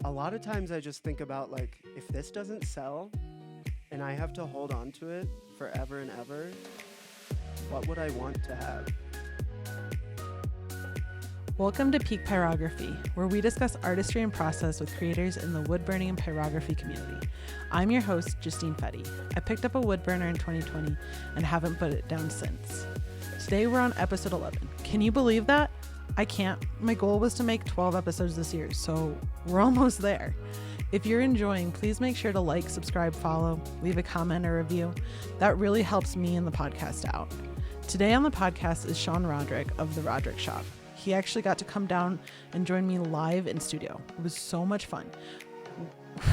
a lot of times I just think about like, if this doesn't sell and I have to hold on to it forever and ever, what would I want to have? Welcome to Peak Pyrography, where we discuss artistry and process with creators in the wood burning and pyrography community. I'm your host, Justine Fetty. I picked up a wood burner in 2020 and haven't put it down since. Today we're on episode 11. Can you believe that? I can't. My goal was to make 12 episodes this year, so we're almost there. If you're enjoying, please make sure to like, subscribe, follow, leave a comment or review. That really helps me and the podcast out. Today on the podcast is Sean Roderick of The Roderick Shop. He actually got to come down and join me live in studio. It was so much fun.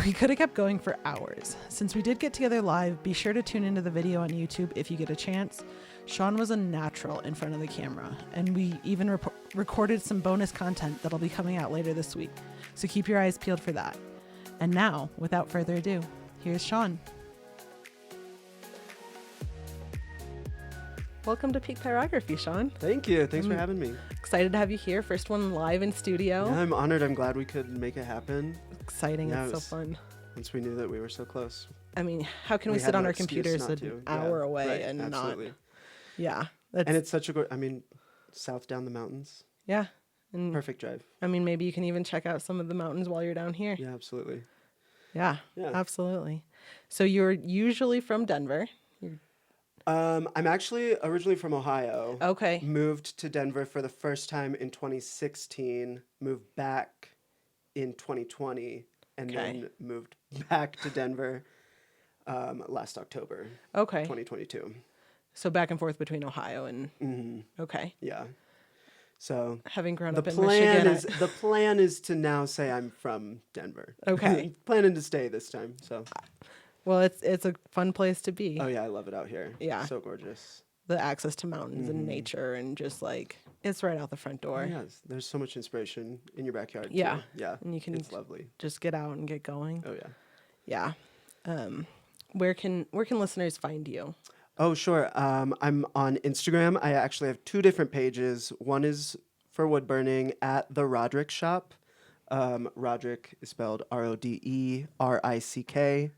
We could have kept going for hours. Since we did get together live, be sure to tune into the video on YouTube if you get a chance. Sean was a natural in front of the camera, and we even recorded some bonus content that'll be coming out later this week. So keep your eyes peeled for that. And now, without further ado, here's Sean. Welcome to Peak Pyrography, Sean. Thank you. Thanks for having me. Excited to have you here. First one live in studio. Yeah, I'm honored. I'm glad we could make it happen. Exciting. Yeah, It's so fun. Once we knew that we were so close. I mean, how can we had sit on no our excuse computers not an to. hour Yeah, away right, and absolutely. not? Yeah. And it's such a good, south down the mountains. Yeah. And Perfect drive. I mean, maybe you can even check out some of the mountains while you're down here. Yeah, absolutely. Yeah, Yeah. absolutely. So you're usually from Denver. I'm actually originally from Ohio. Okay. Moved to Denver for the first time in 2016. Moved back in 2020, and Okay. then moved back to Denver last October, Okay. 2022. So back and forth between Ohio and okay. Yeah. So Having grown the up in plan Michigan. is the plan is to now say I'm from Denver. Okay. Planning to stay this time. So. Well, it's a fun place to be. Oh yeah, I love it out here. Yeah. So gorgeous. The access to mountains and nature and just like it's right out the front door. Yes, there's so much inspiration in your backyard. Yeah. Too. Yeah. And you can It's lovely. just get out and get going. Oh yeah. Yeah. Where can listeners find you? Oh sure. I'm on Instagram. I actually have two different pages. One is for wood burning at the Roderick Shop. Roderick is spelled Roderick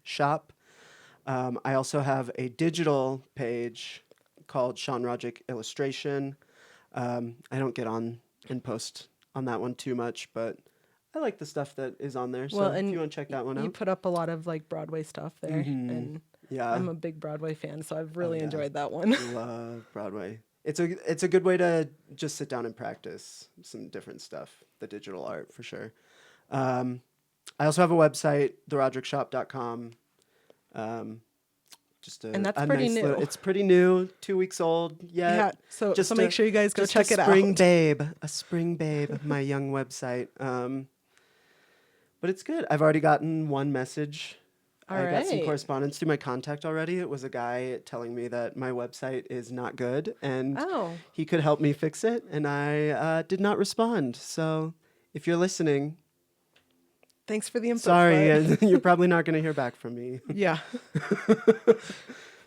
shop. I also have a digital page called Sean Roderick Illustration. I don't get on and post on that one too much, but I like the stuff that is on there. So if you want to check that one You out. put up a lot of like Broadway stuff there, and Yeah. I'm a big Broadway fan, so I've really yeah. enjoyed that one. Love Broadway. It's a good way to just sit down and practice some different stuff, the digital art for sure. I also have a website, theroderickshop.com. And that's pretty new. It's pretty new, 2 weeks old. Yeah, so just make sure you guys go just check it out. A spring babe, my young website. But it's good. I've already gotten one message. All I got some right. correspondence through my contact already. It was a guy telling me that my website is not good and Oh, he could help me fix it. And I did not respond. So if you're listening, thanks for the info. sorry, Fred. you're probably not going to hear back from me. Yeah.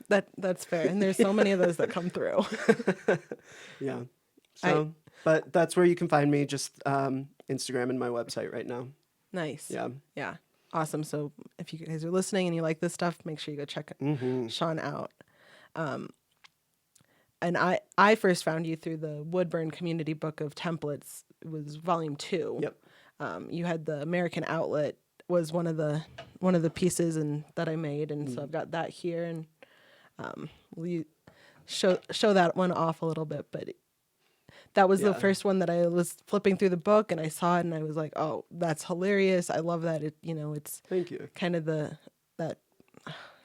That's fair. And there's so many of those that come through. Yeah. So, but that's where you can find me, just Instagram and my website right now. Nice. Yeah. Yeah. Awesome. So if you guys are listening and you like this stuff, make sure you go check Sean out. And I first found you through the Woodburn Community Book of Templates. It was volume 2. Yep. You had the American Outlet was one of the pieces and that I made, and so I've got that here, and we show that one off a little bit, but that was the Yeah. first one that I was flipping through the book and I saw it and I was like, oh, that's hilarious. I love that. It's Thank you. kind of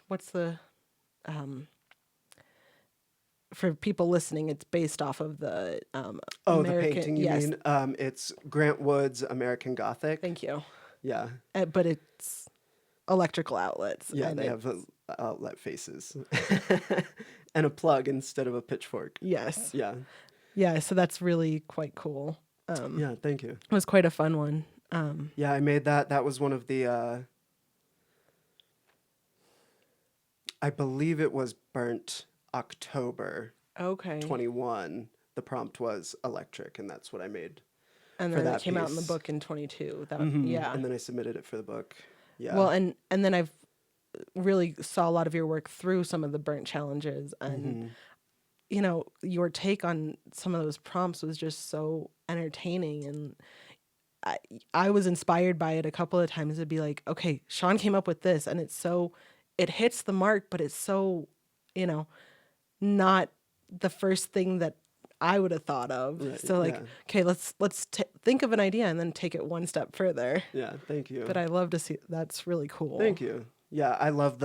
what's the for people listening, it's based off of the Oh, American, the painting, you yes, mean? It's Grant Wood's American Gothic. thank you. Yeah. But it's electrical outlets. Yeah, and they have outlet faces. And a plug instead of a pitchfork. yes. Yeah. Yeah, so that's really quite cool. Yeah, thank you. It was quite a fun one. Yeah, I made that. That was one of the, I believe it was burnt October Okay. 21. The prompt was electric, and that's what I made And for then it that came out in the piece. book in 22. That And then I submitted it for the book. Yeah. Well, and then I've really saw a lot of your work through some of the burnt challenges, and you know, your take on some of those prompts was just so entertaining, and I was inspired by it a couple of times to be like, okay, Sean came up with this, and it hits the mark, but it's so, you know, not the first thing that I would have thought of. Right, So like, yeah. okay, let's think of an idea and then take it one step further. Yeah, thank you. But I love to see that's really cool. Thank you. Yeah, I love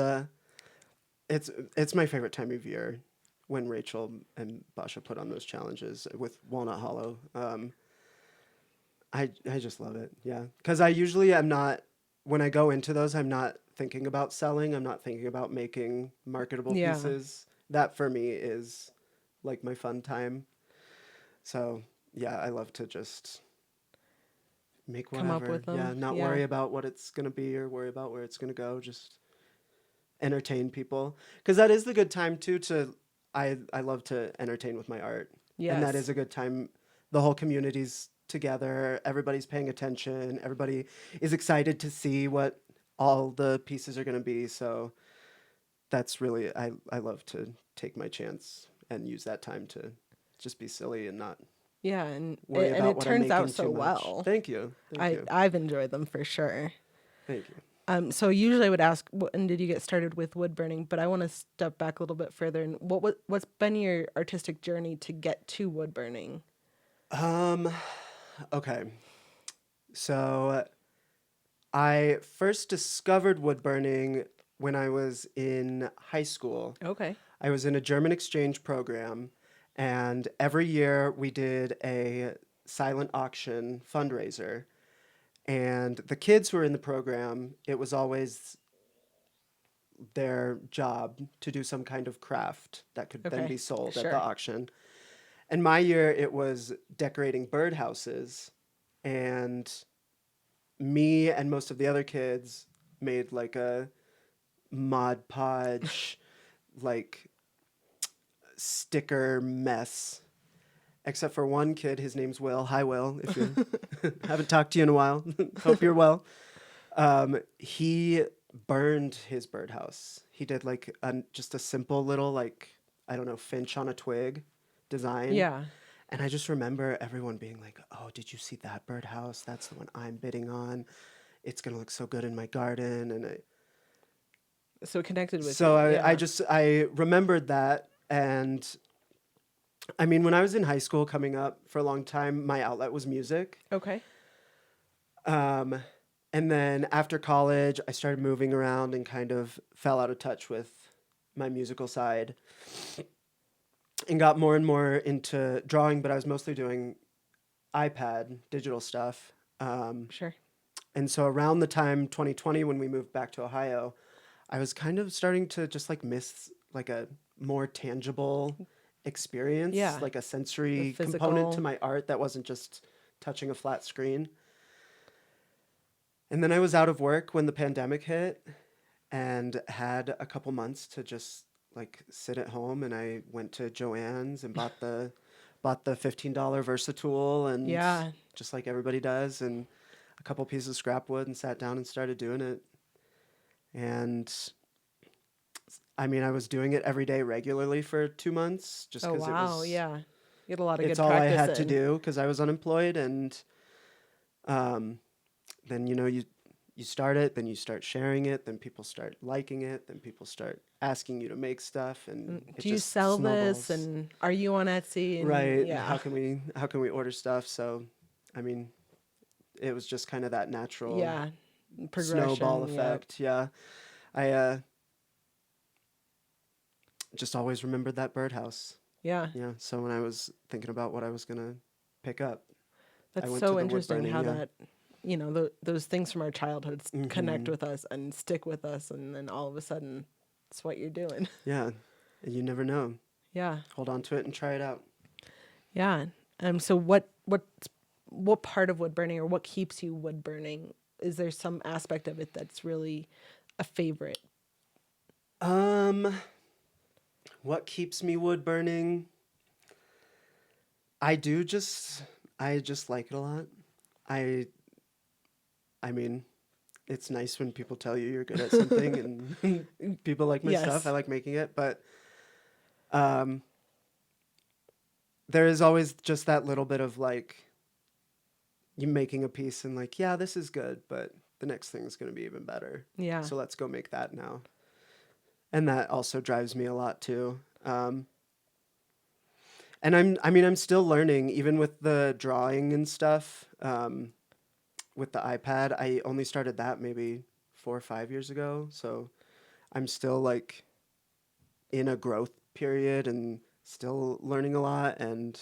it's my favorite time of year when Rachel and Basha put on those challenges with Walnut Hollow. I just love it. Yeah, because I usually am not, when I go into those, I'm not thinking about selling. I'm not thinking about making marketable Yeah. pieces. That for me is like my fun time. So yeah, I love to just make Come whatever. up with them. Yeah, not Yeah. worry about what it's gonna be or worry about where it's gonna go. Just entertain people, because that is the good time too. I love to entertain with my art, and that Yes. is a good time. The whole community's together. Everybody's paying attention. Everybody is excited to see what all the pieces are gonna be. So that's really I love to take my chance and use that time to just be silly and not Yeah, and worry and about it what turns I'm out making so too much. well. Thank you. Thank you. I've enjoyed them for sure. Thank you. So usually I would ask, when did you get started with wood burning? But I want to step back a little bit further. And what's been your artistic journey to get to wood burning? Okay. So I first discovered wood burning when I was in high school. Okay. I was in a German exchange program, and every year we did a silent auction fundraiser. And the kids who were in the program, it was always their job to do some kind of craft that could then Okay. be sold at Sure. the auction. And my year, it was decorating birdhouses. And me and most of the other kids made like a Mod Podge, like sticker mess. Except for one kid, his name's Will. Hi, Will. If you haven't talked to you in a while, hope you're well. He burned his birdhouse. He did like just a simple little, like, I don't know, finch on a twig design. Yeah. And I just remember everyone being like, "Oh, did you see that birdhouse? That's the one I'm bidding on. It's gonna look so good in my garden." And So it connected with so you. I remembered that. And I mean, when I was in high school coming up for a long time, my outlet was music. Okay. And then after college, I started moving around and kind of fell out of touch with my musical side and got more and more into drawing, but I was mostly doing iPad digital stuff. Sure. And so around the time 2020, when we moved back to Ohio, I was kind of starting to just like miss like a more tangible experience, Yeah. like a sensory The component to physical. my art that wasn't just touching a flat screen. And then I was out of work when the pandemic hit and had a couple months to just like sit at home, and I went to Joann's and bought the $15 Versatool and Yeah. just like everybody does, and a couple pieces of scrap wood, and sat down and started doing it. And I mean, I was doing it every day regularly for 2 months just Oh because wow. it was Yeah. You had a lot of it's good all I practice had to in. do because I was unemployed. And then you start it, then you start sharing it, then people start liking it, then people start asking you to make stuff, and it Do you just sell this? snowballs. And are you on Etsy? And Right? Yeah. How can we order stuff? So, I mean, it was just kind of that natural Yeah. Progression. snowball Yeah. effect. Yeah, I just always remembered that birdhouse. Yeah. Yeah. So when I was thinking about what I was gonna pick up, That's went to so the wood interesting burning, how yeah. that, those things from our childhood connect with us and stick with us, and then all of a sudden, it's what you're doing. Yeah, and you never know. Yeah, Hold on to it and try it out. yeah. So what part of wood burning, or what keeps you wood burning? Is there some aspect of it that's really a favorite? What keeps me wood burning? I just like it a lot. I mean, it's nice when people tell you you're good at something and people like my stuff. Yes. I like making it, but um, there is always just that little bit of like you making a piece and like, yeah, this is good, but the next thing is going to be even better. Yeah. So let's go make that now. And that also drives me a lot too. And I'm still learning, even with the drawing and stuff. With the iPad, I only started that maybe 4 or 5 years ago. So I'm still like in a growth period and still learning a lot. And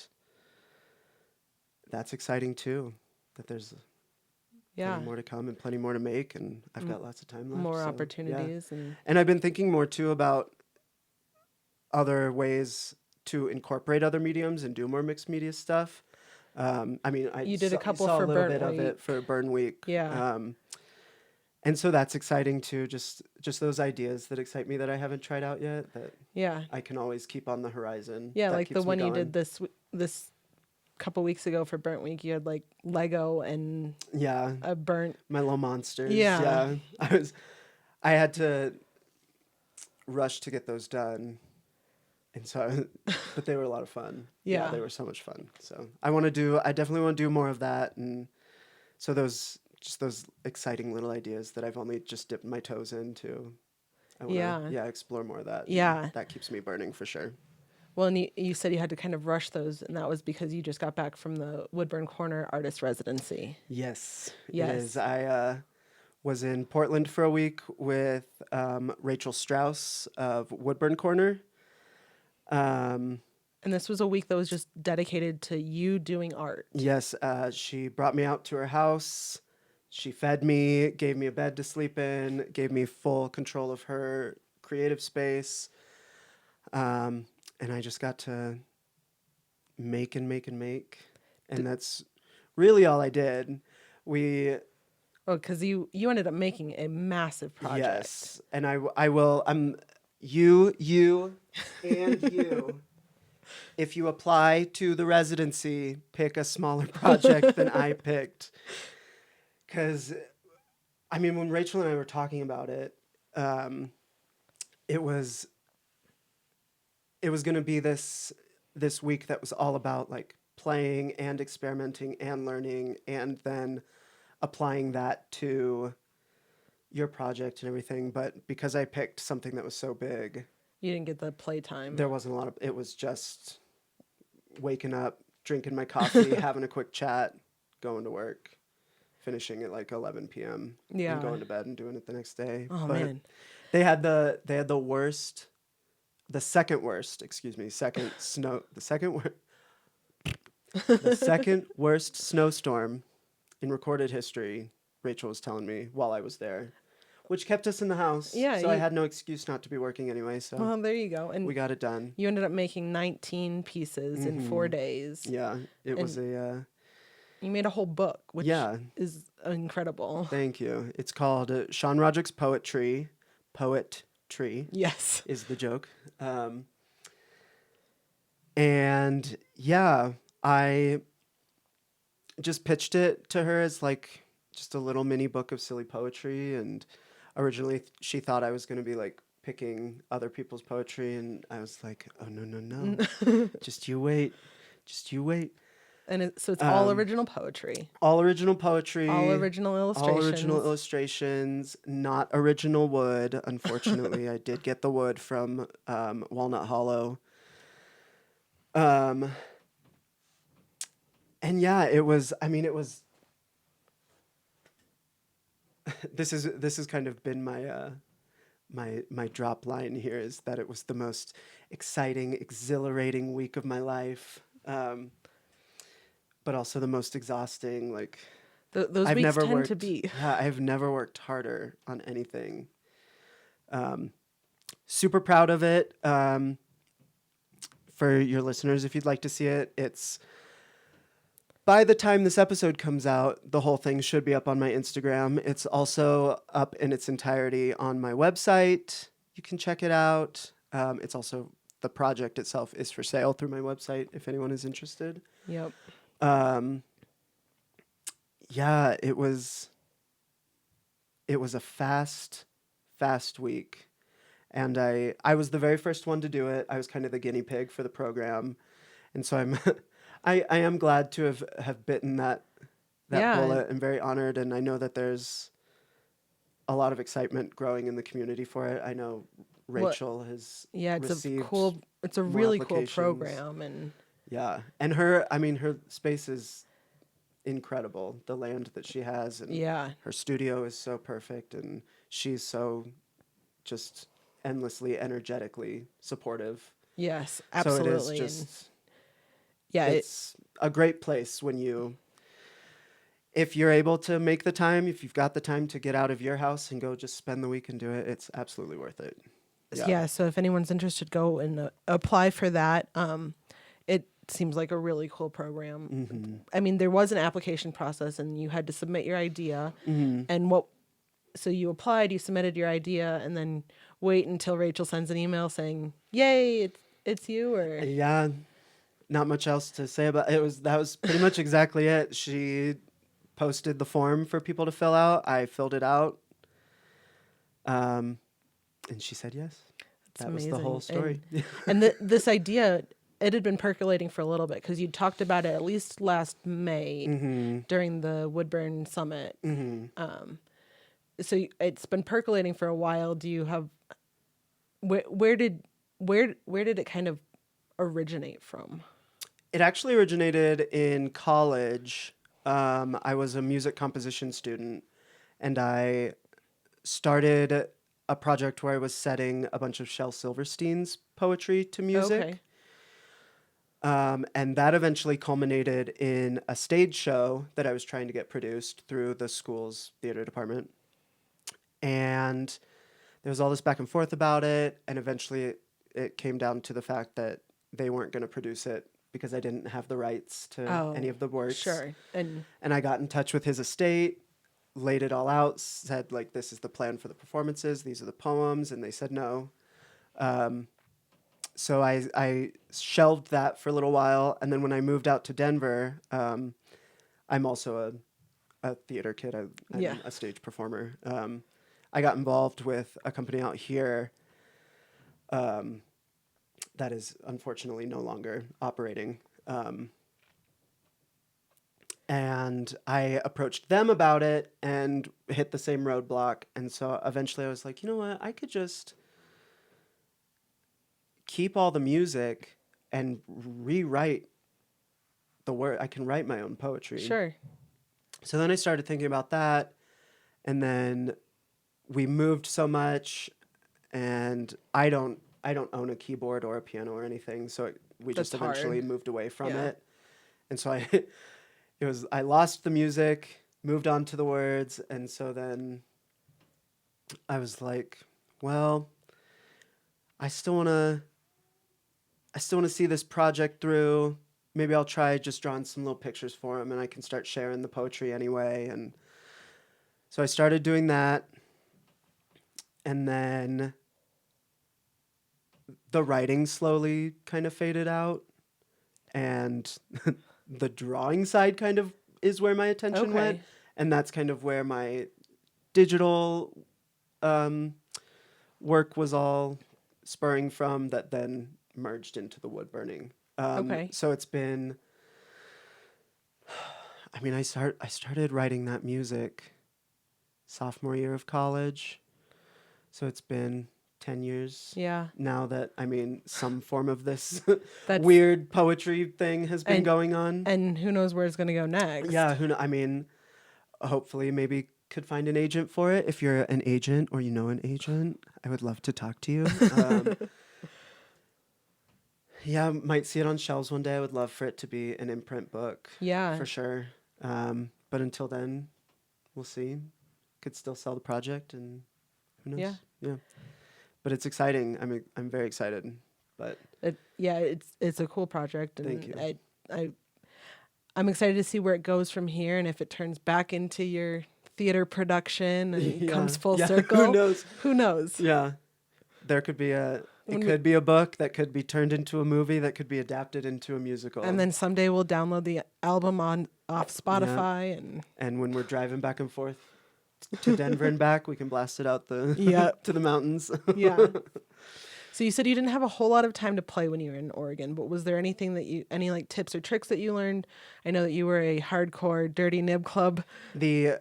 that's exciting too, that there's Yeah. plenty more to come and plenty more to make. And I've got lots of time left. More so, yeah. opportunities And I've been thinking more too about other ways to incorporate other mediums and do more mixed media stuff. I mean, You did a couple saw for a little Burnt bit of it Week. for Burn Week. Yeah. And so that's exciting too. Just those ideas that excite me that I haven't tried out yet that Yeah. I can always keep on the horizon. Yeah, That like the keeps me one you going. did this couple weeks ago for Burnt Week. You had like Lego and Yeah, a burnt. my little monsters. Yeah. I had to rush to get those done. And so, but they were a lot of fun. Yeah. They were so much fun. So I definitely want to do more of that. And so those exciting little ideas that I've only just dipped my toes into. I want to, explore more of that. Yeah. And that keeps me burning for sure. Well, and you said you had to kind of rush those, and that was because you just got back from the Woodburn Corner Artist Residency. Yes, Yes. it is. I was in Portland for a week with Rachel Strauss of Woodburn Corner. And this was a week that was just dedicated to you doing art. Yes, she brought me out to her house. She fed me, gave me a bed to sleep in, gave me full control of her creative space. And I just got to make and make and make. And that's really all I did. Oh, because you ended up making a massive project. Yes. And I will, you, and you. If you apply to the residency, pick a smaller project than I picked. Because, I mean, when Rachel and I were talking about it, it was going to be this week that was all about like playing and experimenting and learning and then applying that to your project and everything. But because I picked something that was so big, You didn't get the playtime. there wasn't a lot of, it was just waking up, drinking my coffee, having a quick chat, going to work, finishing at like 11 p.m. Yeah. and going to bed and doing it the next day. Oh, But man. they had the second worst snowstorm in recorded history. Rachel was telling me while I was there, which kept us in the house. Yeah, So I had no excuse not to be working anyway. So Well, there you go. And we got it done. you ended up making 19 pieces in 4 days. Yeah, it was a. You made a whole book, which Yeah. is incredible. Thank you. It's called Sean Roderick's Poetry. Poetry Yes. is the joke. And yeah, I just pitched it to her as like just a little mini book of silly poetry. And originally she thought I was going to be like picking other people's poetry. And I was like, oh, no. Just you wait. And so it's all original poetry, All original poetry. all original illustrations. All original illustrations, not original wood. Unfortunately, I did get the wood from Walnut Hollow. And yeah, it was. This has kind of been my my drop line here, is that it was the most exciting, exhilarating week of my life. But also the most exhausting. Like Those I've weeks never tend worked, to be. Yeah, I've never worked harder on anything. Super proud of it. For your listeners, if you'd like to see it, it's by the time this episode comes out, the whole thing should be up on my Instagram. It's also up in its entirety on my website. You can check it out. It's also, the project itself is for sale through my website if anyone is interested. Yep. Yeah, it was a fast week. And I was the very first one to do it. I was kind of the guinea pig for the program. And so I'm I am glad to have bitten that Yeah. bullet and very honored, and I know that there's a lot of excitement growing in the community for it. I know Well, Rachel has Yeah, received it's a more really cool applications. program, and Yeah. And her space is incredible. The land that she has, and yeah, her studio is so perfect, and she's so just endlessly energetically supportive. yes, So it is absolutely. And just yeah, it's a great place if you're able to make the time, if you've got the time to get out of your house and go just spend the week and do it, it's absolutely worth it. yeah. So if anyone's interested, go and apply for that. It seems like a really cool program. Mm-hmm. I mean, there was an application process, and you had to submit your idea, Mm-hmm. and so you applied, you submitted your idea, and then wait until Rachel sends an email saying, "Yay, it's you," or Yeah, not much else to say about it. That was pretty much exactly it. She posted the form for people to fill out. I filled it out. And she said yes. it's That amazing. was the whole story. And this idea, it had been percolating for a little bit because you talked about it at least last May Mm-hmm. during the Woodburn Summit. Mm-hmm. So it's been percolating for a while. Do you have where did it kind of originate from? It actually originated in college. I was a music composition student, and I started a project where I was setting a bunch of Shel Silverstein's poetry to music. Okay. And that eventually culminated in a stage show that I was trying to get produced through the school's theater department. And there was all this back and forth about it, and eventually it came down to the fact that they weren't going to produce it because I didn't have the rights to any of the works. Sure. And And I got in touch with his estate, laid it all out, said, like, this is the plan for the performances, these are the poems, and they said no. So I shelved that for a little while, and then when I moved out to Denver, I'm also a theater kid. I'm Yeah. a stage performer. I got involved with a company out here that is unfortunately no longer operating. And I approached them about it and hit the same roadblock. And so eventually I was like, you know what? I could just keep all the music and rewrite the word. I can write my own poetry. sure. So then I started thinking about that. And then we moved so much, and I don't own a keyboard or a piano or anything. So we That's just eventually hard. moved away from Yeah. it. And so I lost the music, moved on to the words, and so then I was like, well, I still want to see this project through. Maybe I'll try just drawing some little pictures for him, and I can start sharing the poetry anyway. And so I started doing that, and then the writing slowly kind of faded out, and the drawing side kind of is where my attention went, Okay. and that's kind of where my digital work was all spurring from, that then merged into the wood burning. Okay. So it's been, I mean, I started writing that music sophomore year of college, so it's been 10 years Yeah. now that, I mean, some form of this That's weird poetry thing has been And- going on. and who knows where it's going to go next? Yeah, I mean, hopefully maybe could find an agent for it. If you're an agent or you know an agent, I would love to talk to you. Yeah, might see it on shelves one day. I would love for it to be an imprint book Yeah. for sure. But until then, we'll see. Could still sell the project, and who knows? Yeah. Yeah. But it's exciting. I'm very excited. But It's a cool project, and Thank you. I'm excited to see where it goes from here, and if it turns back into your theater production and Yeah. comes full Yeah, circle. who knows? Who knows? Yeah. There could be a It could be a book that could be turned into a movie that could be adapted into a musical. And then someday we'll download the album off Spotify and when we're driving back and forth to Denver and back, we can blast it out the Yeah. to the mountains. yeah. So you said you didn't have a whole lot of time to play when you were in Oregon, but was there anything that any like tips or tricks that you learned? I know that you were a hardcore Dirty Nib Club. The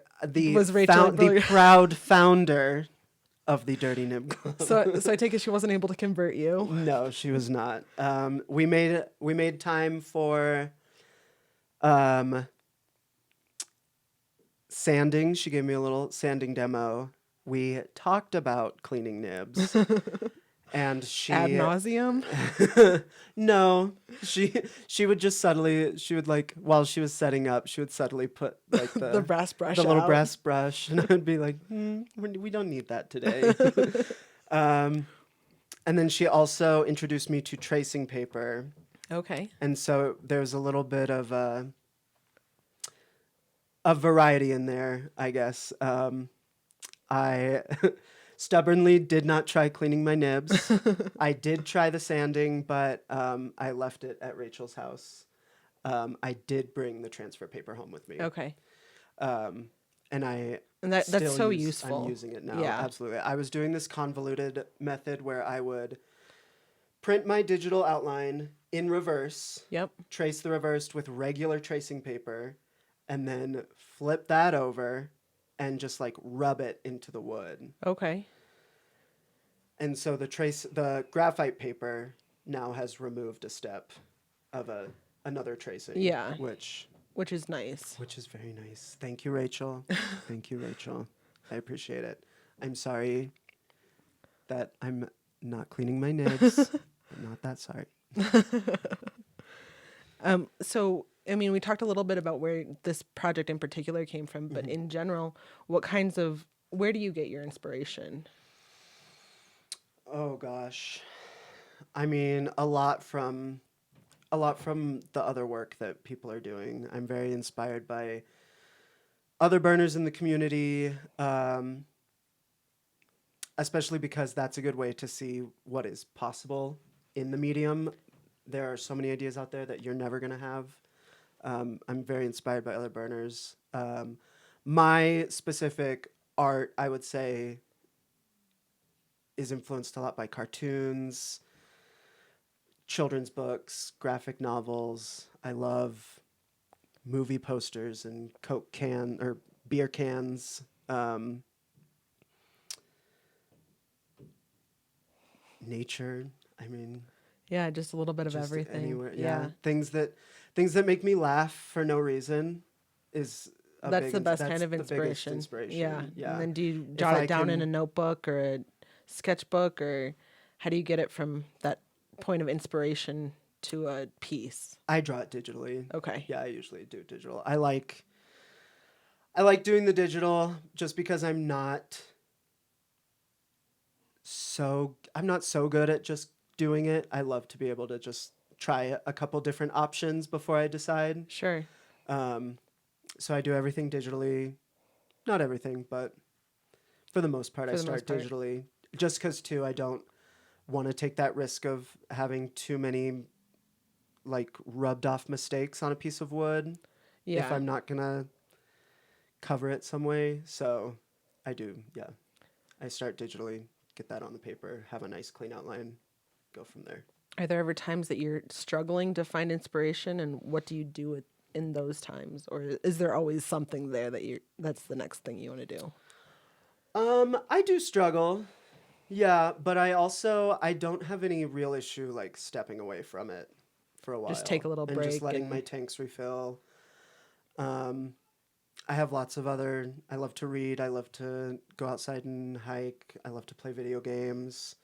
Was Rachel the proud founder of the Dirty Nib Club. So I take it she wasn't able to convert you. No, she was not. We made time for sanding. She gave me a little sanding demo. We talked about cleaning nibs. And she Ad nauseum. No, she would just subtly, she would like, while she was setting up, she would subtly put like The brass brush the little out. brass brush, and I would be like, we don't need that today. And then she also introduced me to tracing paper, Okay. and so there's a little bit of a variety in there, I guess. I stubbornly did not try cleaning my nibs. I did try the sanding, but I left it at Rachel's house. I did bring the transfer paper home with me. Okay. And that's still so use- useful. I'm using it now. Yeah. Absolutely. I was doing this convoluted method where I would print my digital outline in reverse, Yep. trace the reversed with regular tracing paper, and then flip that over and just like rub it into the wood. Okay. And so the graphite paper now has removed a step of another tracing. Yeah. Which Which is nice. is very nice. Thank you, Rachel. Thank you, Rachel. I appreciate it. I'm sorry that I'm not cleaning my nibs. I'm not that sorry. So, I mean, we talked a little bit about where this project in particular came from, but in general, where do you get your inspiration? Oh gosh. I mean, a lot from the other work that people are doing. I'm very inspired by other burners in the community, especially because that's a good way to see what is possible in the medium. There are so many ideas out there that you're never going to have. I'm very inspired by other burners. My specific art, I would say, is influenced a lot by cartoons, children's books, graphic novels. I love movie posters and Coke can or beer cans. Nature. I mean, Yeah, just a little bit of just everything. anywhere. Yeah. Things that make me laugh for no reason is That's the best that's kind of the biggest inspiration. inspiration. Yeah. Yeah. And then do you jot I it down in a can- notebook or a sketchbook, or how do you get it from that point of inspiration to a piece? I draw it digitally. Okay. Yeah, I usually do digital. I like doing the digital just because I'm not so good at just doing it. I love to be able to just try a couple different options before I decide. Sure. So I do everything digitally. Not everything, but for the most part, I For the start most part. digitally. Just because, too, I don't want to take that risk of having too many, like, rubbed off mistakes on a piece of wood Yeah. if I'm not going to cover it some way. So I do, yeah. I start digitally, get that on the paper, have a nice clean outline, go from there. Are there ever times that you're struggling to find inspiration, and what do you do in those times, or is there always something there that's the next thing you want to do? I do struggle. Yeah, but I don't have any real issue like stepping away from it for a while. Just take a little and break just letting and- my tanks refill. I have lots of I love to read, I love to go outside and hike, I love to play video games.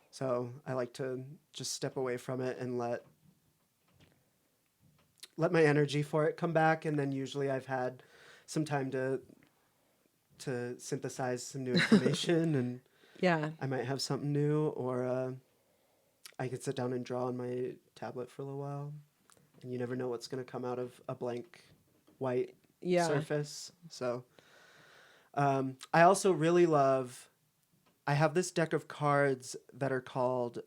So I like to just step away from it and let my energy for it come back, and then usually I've had some time to synthesize some new information and Yeah. I might have something new, or I could sit down and draw on my tablet for a little while, and you never know what's going to come out of a blank white Yeah. surface. So I also really love I have this deck of cards that are called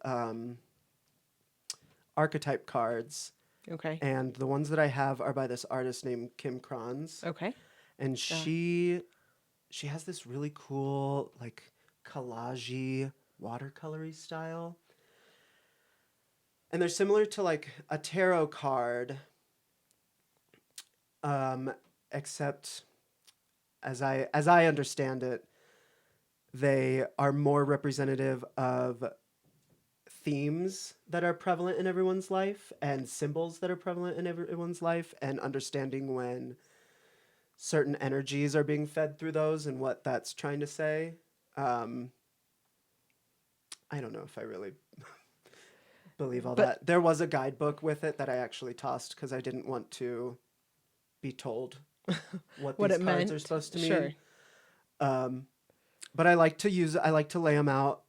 archetype cards, Okay. and the ones that I have are by this artist named Kim Kranz, Okay. and she has this really cool like collagey watercolory style, and they're similar to like a tarot card, except as I understand it, they are more representative of themes that are prevalent in everyone's life and symbols that are prevalent in everyone's life, and understanding when certain energies are being fed through those and what that's trying to say. Um, I don't know if I really believe all But that. There was a guidebook with it that I actually tossed because I didn't want to be told what what these it cards meant. are supposed to Sure. mean. But I like to lay them out,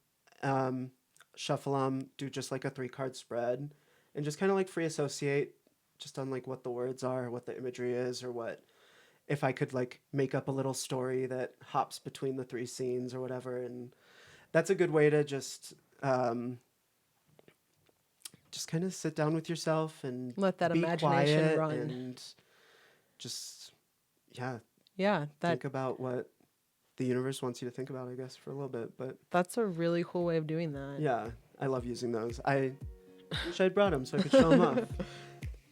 shuffle them, do just like a 3-card spread, and just kind of like free associate just on like what the words are, what the imagery is, or what if I could like make up a little story that hops between the 3 scenes or whatever. And that's a good way to just kind of sit down with yourself and Let that be imagination quiet run. and just yeah, Yeah, think about what the universe wants you to think about, I guess, for a little bit. But that's a really cool way of doing that. yeah, I love using those. I wish I'd brought them so I could show them off.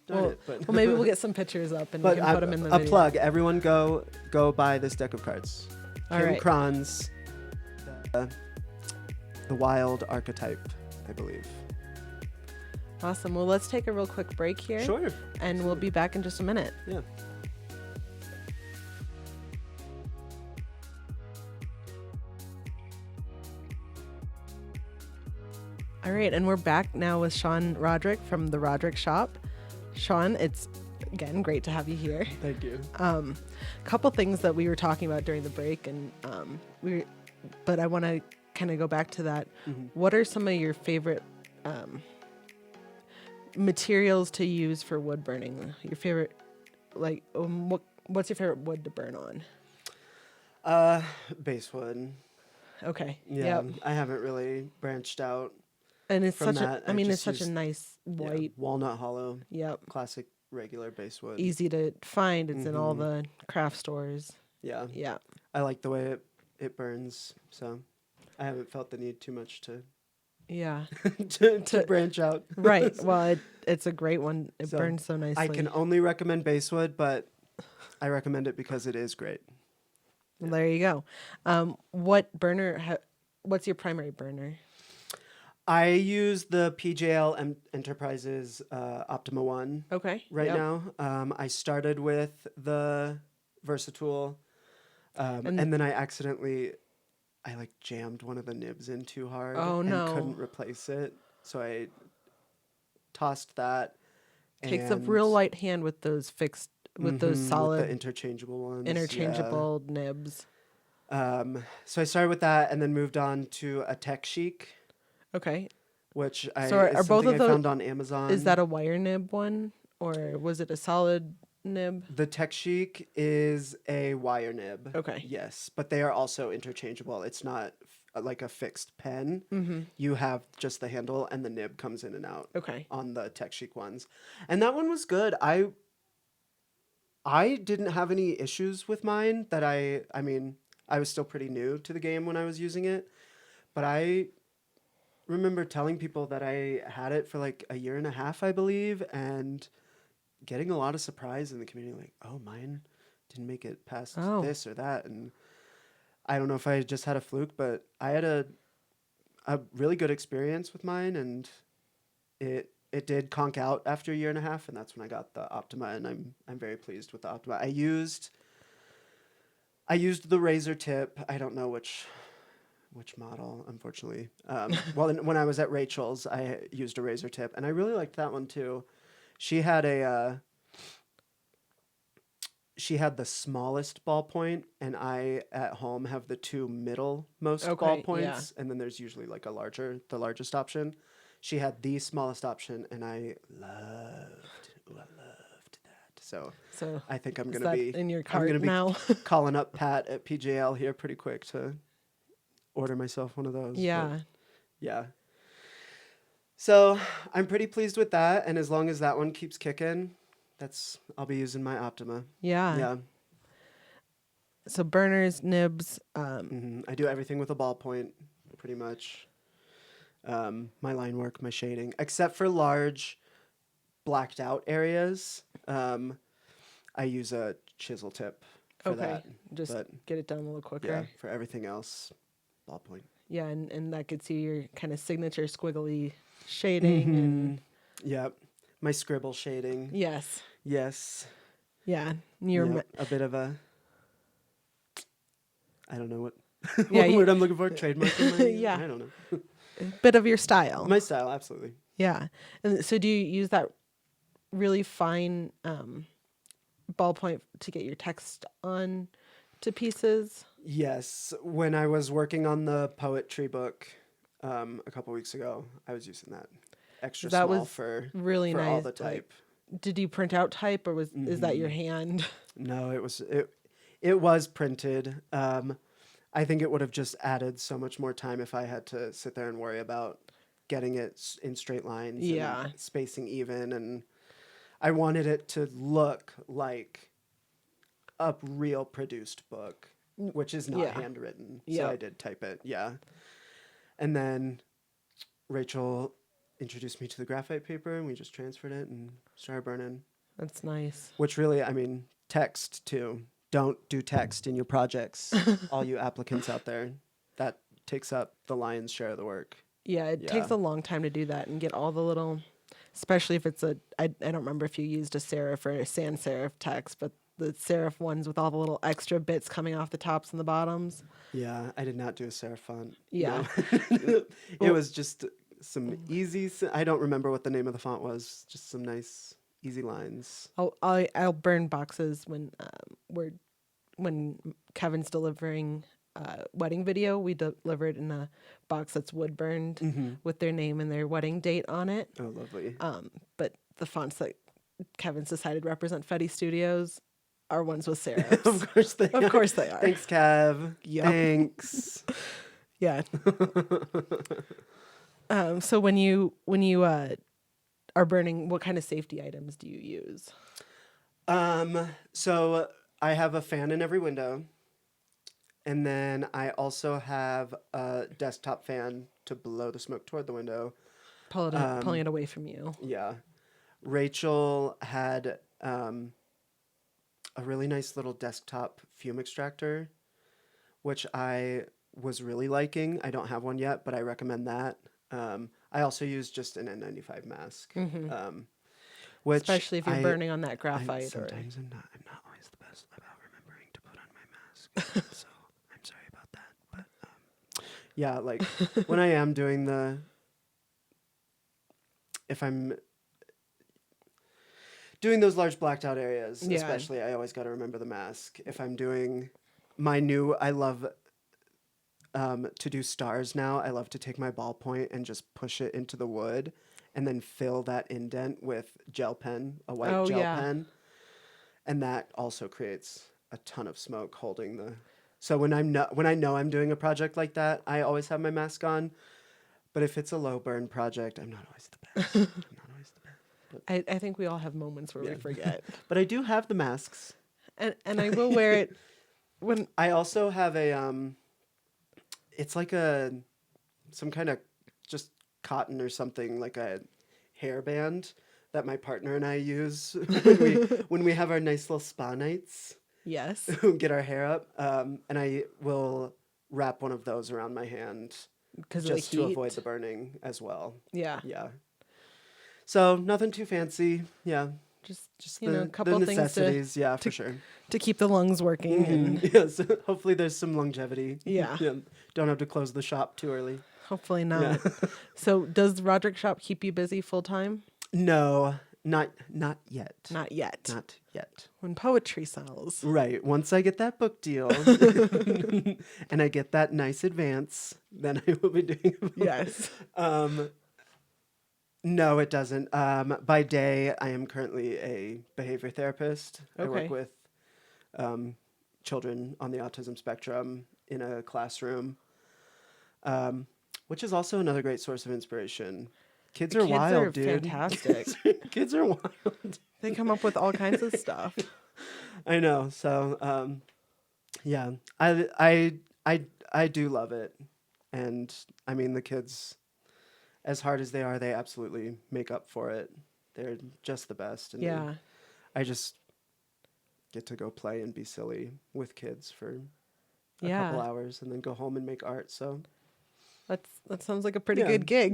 Darn Well, it, but well, maybe we'll get some pictures up and we but can put them in the a video. plug. Everyone go buy this deck of cards. All Kim right. Kranz, the Wild Archetype, I believe. Awesome. Well, let's take a real quick break here. Sure. And we'll be back in just a minute. Yeah. All right, and we're back now with Sean Roderick from the Roderick Shop. Sean, it's again great to have you here. Thank you. Couple things that we were talking about during the break, and but I want to kind of go back to that. What are some of your favorite materials to use for wood burning? Your favorite, like, what's your favorite wood to burn on? Basswood. Okay. Yeah. Yep. I haven't really branched out. And it's From such that, a, I I mean, it's just such a used- nice Yeah, white. walnut hollow. Yep. Classic regular basswood. Easy to find. It's in all the craft stores. Yeah. Yeah. I like the way it burns, so I haven't felt the need too much to Yeah. to branch out. Right. Well, it's a great one. It So, burns so nicely. I can only recommend basswood, but I recommend it because it is great. Well, there you go. What burner? What's your primary burner? I use the PJL Enterprises Optima 1 Okay. right Yep. now. I started with the Versatool, and then I like jammed one of the nibs in too hard Oh, and no. couldn't replace it. So I tossed that. Takes a and- real light hand with those fixed, with those with solid the interchangeable ones. interchangeable nibs. Yeah. So I started with that and then moved on to a Tech Chic, Okay. which So is are both something of I those- found on Amazon. Is that a wire nib one, or was it a solid nib? The Tech Chic is a wire nib. Okay. Yes, but they are also interchangeable. It's not like a fixed pen. Mm-hmm. You have just the handle and the nib comes in and out Okay. on the Tech Chic ones. And that one was good. I didn't have any issues with mine that I mean, I was still pretty new to the game when I was using it, but I remember telling people that I had it for like a year and a half, I believe, and getting a lot of surprise in the community, like, oh, mine didn't make it past Oh. this or that. And I don't know if I just had a fluke, but I had a really good experience with mine, and it did conk out after a year and a half, and that's when I got the Optima, and I'm very pleased with the Optima. I used the razor tip. I don't know which model, unfortunately. Well, when I was at Rachel's, I used a razor tip, and I really liked that one too. She had the smallest ballpoint, and I at home have the 2 middlemost Okay, ballpoints, and then there's usually like the largest option. She had the smallest option, and I loved that. So So I think I'm is gonna that be in your I'm cart gonna be now? calling up Pat at PJL here pretty quick to order myself one of those. but Yeah. yeah. So I'm pretty pleased with that, and as long as that one keeps kicking, I'll be using my Optima. Yeah. Yeah. So burners, nibs. I do everything with a ballpoint, pretty much. My line work, my shading, except for large blacked out areas. I use a chisel tip for Okay. that. Just But get it done a little quicker. yeah, for everything else, ballpoint. Yeah, and that gets you your kind of signature squiggly shading and Yep. My scribble shading. yes. Yes. Yeah. Your Yep. A bit of a, I don't know what, Yeah, what word I'm looking for. Trademarking my, Yeah. I don't know. bit of your style. My style, absolutely. Yeah. And so do you use that really fine ballpoint to get your text on to pieces? Yes. When I was working on the poetry book a couple weeks ago, I was using that extra That small was for really all nice. the Like, type. did you print out type or is that your hand? No, it was printed. I think it would have just added so much more time if I had to sit there and worry about getting it in straight lines Yeah. and spacing even, and I wanted it to look like a real produced book, which is not Yeah. handwritten. So Yep. I did type it, yeah. And then Rachel introduced me to the graphite paper, and we just transferred it and started burning. That's nice. Which really, I mean, text too. Don't do text in your projects, all you applicants out there. That takes up the lion's share of the work. Yeah, it takes Yeah. a long time to do that and get all the little, especially if it's I don't remember if you used a serif or a sans serif text, but the serif ones with all the little extra bits coming off the tops and the bottoms. Yeah, I did not do a serif font. Yeah. No. It was just some easy, I don't remember what the name of the font was, just some nice, easy lines. I'll burn boxes when Kevin's delivering wedding video. We deliver it in a box that's wood burned with their name and their wedding date on it. Oh, lovely. But the fonts that Kevin's decided represent Fetty Studios are ones with serifs. Of course they are. are. Thanks, Cav. Yep. Thanks. Yeah. So when you are burning, what kind of safety items do you use? So I have a fan in every window, and then I also have a desktop fan to blow the smoke toward the window. Pulling it away from you. Yeah. Rachel had a really nice little desktop fume extractor, which I was really liking. I don't have one yet, but I recommend that. I also use just an N95 mask, which Especially if you're burning on that graphite. sometimes I'm not always the best about remembering to put on my mask, so I'm sorry about that. But yeah, like when I am doing if I'm doing those large blacked out areas, Yeah. especially, I always got to remember the mask. If I'm doing I love to do stars now. I love to take my ballpoint and just push it into the wood and then fill that indent with gel pen, a white gel pen. And that also creates a ton of smoke holding the. So when I know I'm doing a project like that, I always have my mask on. But if it's a low burn project, I'm not always the best. I think we all have moments where we forget. But I do have the masks. And I will wear it when I also have it's like some kind of just cotton or something, like a hairband that my partner and I use when we have our nice little spa nights. yes. Get our hair up. And I will wrap one of those around my hand Because just of the to heat. avoid the burning as well. Yeah. Yeah. So nothing too fancy. Yeah. Just the, a couple the things necessities. Yeah, for sure. to keep the lungs working. And Yes. Hopefully there's some longevity. Yeah. Don't have to close the shop too early. hopefully not. Yeah. So does Roderick Shop keep you busy full time? No, not yet. Not yet. Not yet. When poetry sells. Right. Once I get that book deal and I get that nice advance, then I will be doing it. Yes. No, it doesn't. By day, I am currently a behavior therapist. I Okay. work with children on the autism spectrum in a classroom. which is also another great source of inspiration. Kids The are kids wild, are dude. fantastic. Kids are wild. They come up with all kinds of stuff. I know. So, yeah, I do love it, and I mean the kids, as hard as they are, they absolutely make up for it. They're just the best, and Yeah. I just get to go play and be silly with kids for a Yeah. couple hours, and then go home and make art. So That sounds like a pretty yeah. good gig.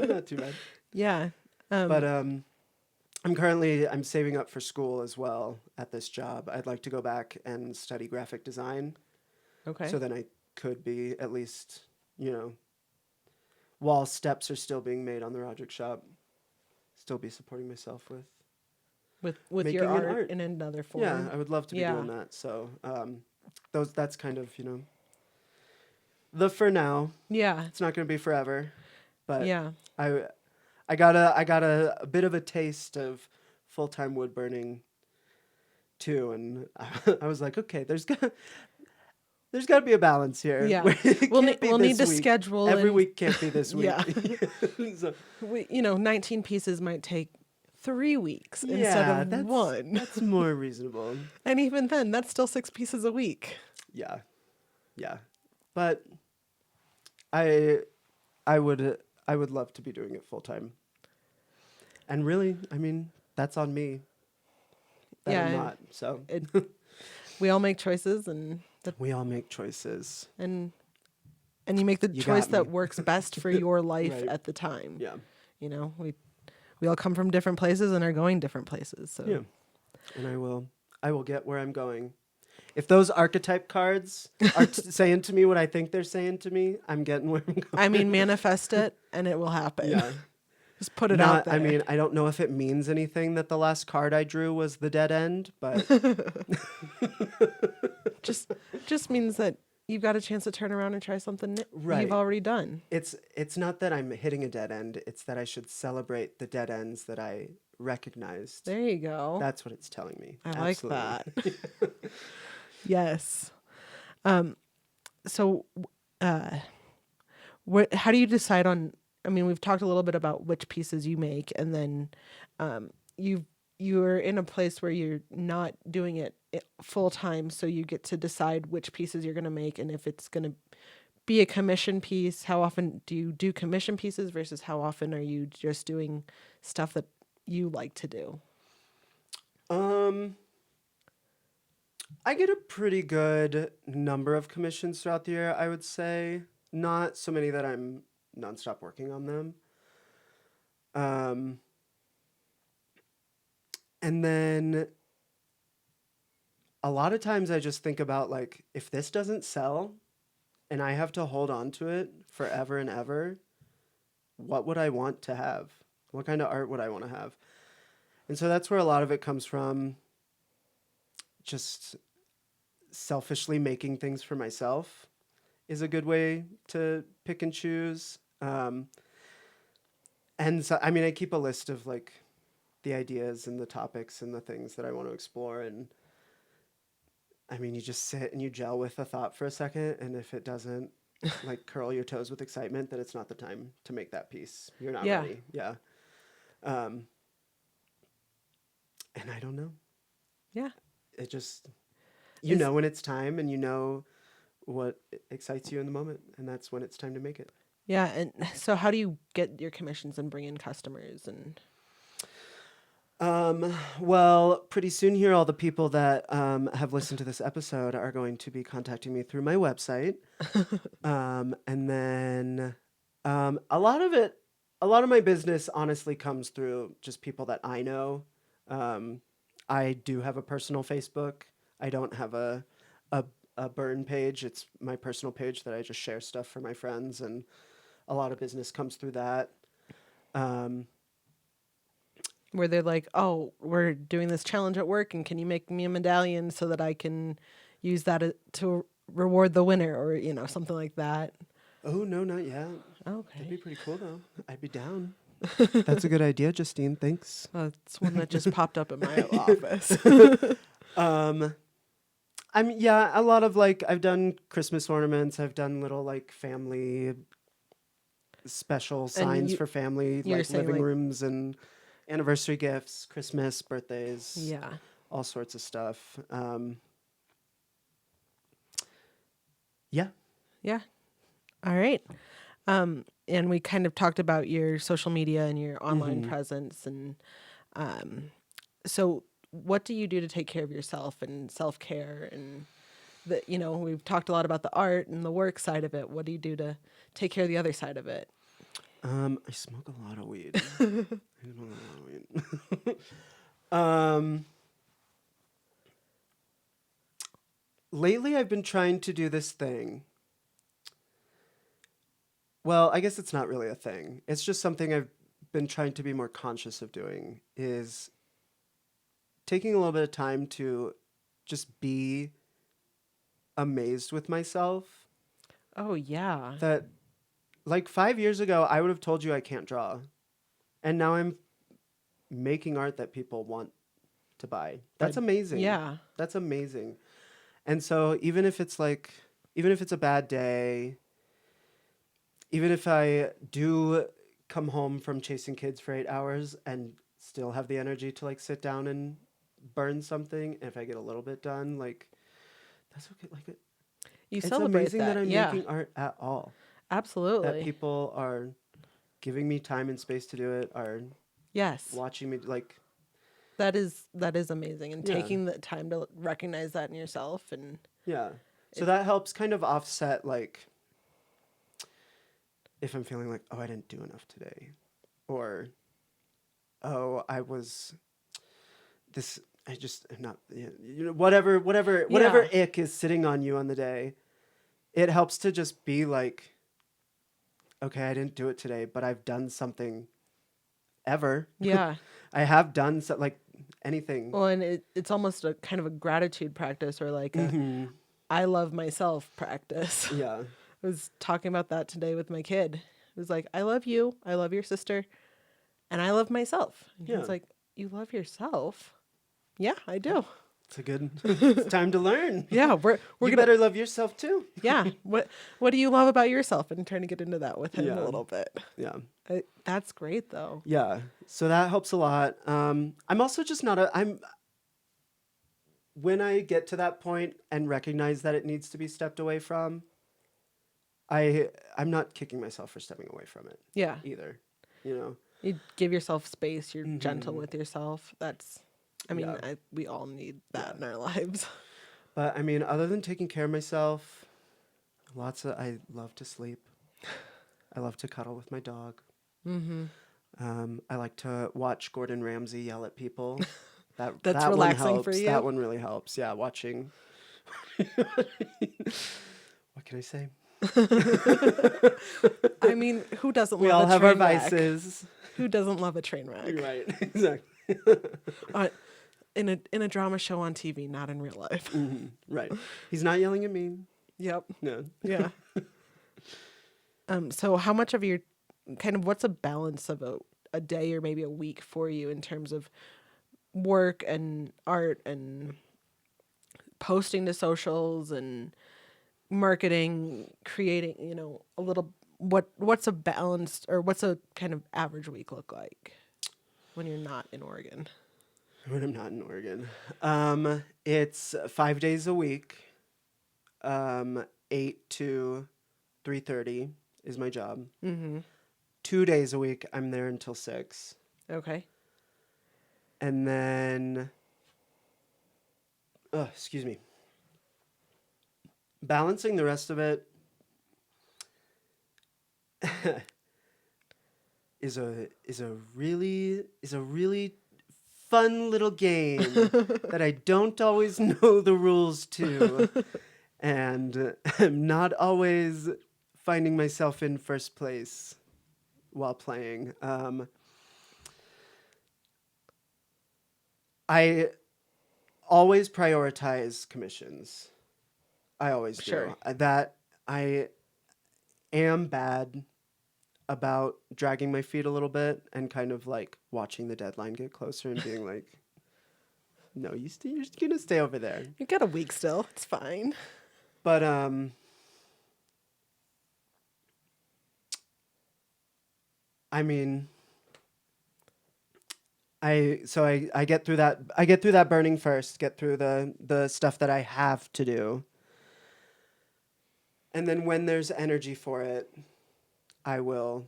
Not too bad. Yeah. But I'm saving up for school as well at this job. I'd like to go back and study graphic design. Okay. So then I could be at least, while steps are still being made on the Roderick shop, still be supporting myself with. with your making an art, art. in another form. Yeah, I would love to be Yeah. doing that. So that's kind of, the for now. Yeah. It's not going to be forever, but Yeah. I got a bit of a taste of full-time wood burning too, and I was like, okay, there's got to be a balance here. Yeah. It We'll can't be need this to week. schedule Every and- week can't be this week. Yeah. So, 19 pieces might take 3 weeks instead yeah, of that's 1. that's more reasonable. And even then, that's still 6 pieces a week. Yeah, but I would love to be doing it full time. And really, I mean, that's on me. That Yeah, I'm and not. So We all make choices, and we all make choices. and you make the You choice got that me. works best for your life Right. at the time. Yeah. We all come from different places and are going different places. So Yeah. And I will get where I'm going. If those archetype cards are saying to me what I think they're saying to me, I'm getting where I'm going. I mean, manifest it and it will happen. Yeah. Just put it out there. I mean, I don't know if it means anything that the last card I drew was the dead end, but just means that you've got a chance to turn around and try something Right. you've already done. it's not that I'm hitting a dead end. It's that I should celebrate the dead ends that I recognized. There you go. That's what it's telling me. I like Absolutely. that. Yes. So, how do you decide on? I mean, we've talked a little bit about which pieces you make, and then you're in a place where you're not doing it full time, so you get to decide which pieces you're going to make, and if it's going to be a commission piece. How often do you do commission pieces versus how often are you just doing stuff that you like to do? I get a pretty good number of commissions throughout the year, I would say. Not so many that I'm nonstop working on them. And then a lot of times I just think about, like, if this doesn't sell and I have to hold on to it forever and ever, what would I want to have? What kind of art would I want to have? And so that's where a lot of it comes from. Just selfishly making things for myself is a good way to pick and choose. And so, I mean, I keep a list of, like, the ideas and the topics and the things that I want to explore. And I mean, you just sit and you gel with a thought for a second. And if it doesn't, like, curl your toes with excitement, then it's not the time to make that piece. You're not Yeah. ready. Yeah. And I don't know. Yeah. It just, you know when it's time, and you know what excites you in the moment, and that's when it's time to make it. Yeah, and so how do you get your commissions and bring in customers? And Well, pretty soon here, all the people that have listened to this episode are going to be contacting me through my website. And then a lot of my business honestly comes through just people that I know. I do have a personal Facebook. I don't have a burn page. It's my personal page that I just share stuff for my friends, and a lot of business comes through that. where they're like, oh, we're doing this challenge at work, and can you make me a medallion so that I can use that to reward the winner, or, something like that. Oh, no, not yet. That'd be Okay. pretty cool, though. I'd be down. That's a good idea, Justine. Thanks. That's one that just popped up in my office. Yeah, a lot of like I've done Christmas ornaments. I've done little like family special signs for family, you're like saying living like, rooms and anniversary gifts, Christmas, birthdays, yeah, all sorts of stuff. Yeah. yeah. All right. And we kind of talked about your social media and your online presence. And so what do you do to take care of yourself and self-care? And we've talked a lot about the art and the work side of it. What do you do to take care of the other side of it? I smoke a lot of weed. I smoke a lot of weed. Lately, I've been trying to do this thing. Well, I guess it's not really a thing. It's just something I've been trying to be more conscious of doing is taking a little bit of time to just be amazed with myself. Oh, yeah. That like 5 years ago, I would have told you I can't draw. And now I'm making art that people want to buy. That's amazing. Yeah. That's amazing. And so even if it's a bad day, even if I do come home from chasing kids for 8 hours and still have the energy to like sit down and burn something, and if I get a little bit done, like that's okay. Like You it's celebrate amazing that I'm yeah. making art at all. Absolutely. That people are giving me time and space to do it, are yes. watching me like that is amazing, and Yeah. taking the time to recognize that in yourself. And yeah. So that helps kind of offset like if I'm feeling like, oh, I didn't do enough today, or oh, I just am not, whatever ick is sitting on you on the day, it helps to just be like, okay, I didn't do it today, but I've done something ever. yeah. I have done like anything. Well, and it's almost a kind of a gratitude practice, or like a I love myself practice. Yeah. I was talking about that today with my kid. It was like, I love you, I love your sister, and I love myself. And Yeah. he's like, you love yourself? Yeah, I do. It's time to learn. Yeah, we're You gonna better love yourself too. yeah. What do you love about yourself? And trying to get into that with him Yeah. a little bit. Yeah. That's great though. Yeah. So that helps a lot. I'm also just when I get to that point and recognize that it needs to be stepped away from, I'm not kicking myself for stepping away from it Yeah. either. You know? You give yourself space. You're gentle with yourself. I mean, Yeah. we all need that in our lives. But I mean, other than taking care of myself, I love to sleep. I love to cuddle with my dog. I like to watch Gordon Ramsay yell at people. That's that one relaxing helps. for you? That one really helps. Yeah, watching. What can I say? I mean, who doesn't We love all a have our train wreck? vices. Who doesn't love a train wreck? Right. Exactly. In a drama show on TV, not in real life. Right. He's not yelling at me. Yep. No. Yeah. So how much of your what's a balance of a day or maybe a week for you in terms of work and art and posting to socials and marketing, creating, a little, what's a balanced, or what's a kind of average week look like when you're not in Oregon? When I'm not in Oregon. It's 5 days a week. 8 to 3:30 is my job. 2 days a week, I'm there until 6. Okay. And then, excuse me. Balancing the rest of it is a really fun little game that I don't always know the rules to, and I'm not always finding myself in first place while playing. I always prioritize commissions. I always do. Sure. That I am bad about dragging my feet a little bit and kind of like watching the deadline get closer and being like, No, you're gonna stay over there. You got a week still. It's fine. But I mean, I get through that. I get through that burning first. Get through the stuff that I have to do. And then when there's energy for it, I will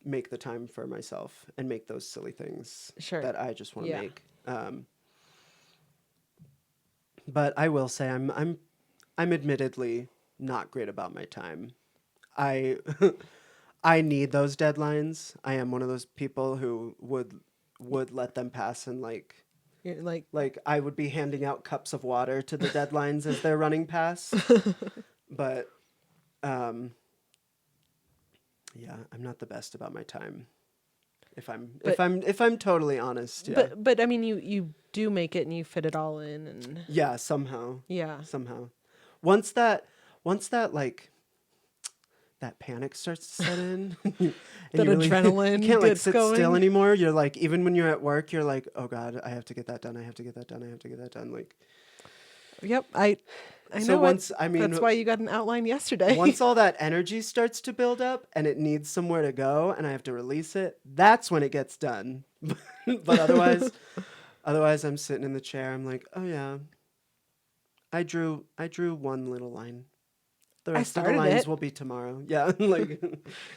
make the time for myself and make those silly things Sure. that I just want to Yeah. make. But I will say I'm admittedly not great about my time. I I need those deadlines. I am one of those people who would let them pass and You're like, I would be handing out cups of water to the deadlines as they're running past. But yeah, I'm not the best about my time. If I'm totally honest, yeah. but I mean, you do make it and you fit it all in, and Yeah, somehow. yeah. Somehow. Once that like that panic starts to set in, and That you adrenaline you can't like gets sit still going. anymore. You're like, even when you're at work, you're like, oh God, I have to get that done. I have to get that done. I have to get that done. Like, Yep. I so know. once I mean, That's why you got an outline yesterday. once all that energy starts to build up and it needs somewhere to go, and I have to release it, that's when it gets done. But otherwise, I'm sitting in the chair. I'm like, oh yeah, I drew one little line. The rest of the started lines it. will be tomorrow. Yeah, like,